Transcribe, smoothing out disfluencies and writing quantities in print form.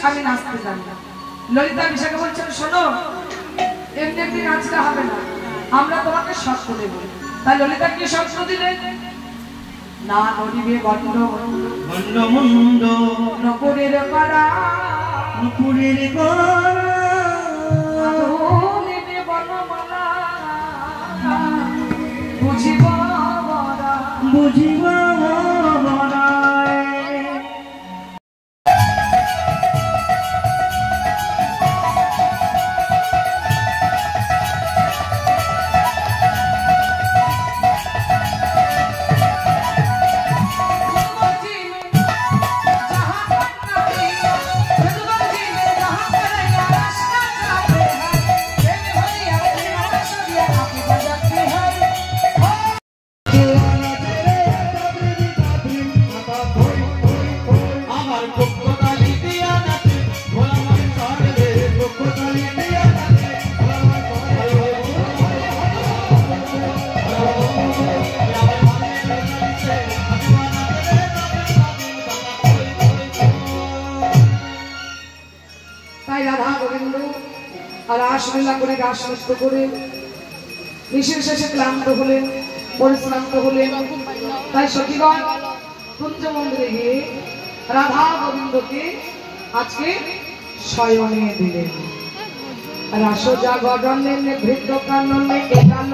আমি নাচতে জানি না। ললিতা বিশাখা বলছেন শোনো, এমনি এমনি নাচতে হবে না, আমরা তোমাকে শর্ত দেব। তাই ললিতা কি শর্ত দিলেন? না নড়িবে বন্ড বন্ড মুন্ড নপুরের পাড়া নুপুরের গড়া আধুনিবে বনমালা বুঝিব বড়া বুঝিব শেষে ক্লান্ত হলেন, পরিশ্রান্ত হলেন। তাই সখীগণ কুঞ্জ মন্দিরে গিয়ে রাধা গোবিন্দকে আজকে শয়নে দিলেন। রাস জাগরণে বৃদ্ধ কাননে একান্ন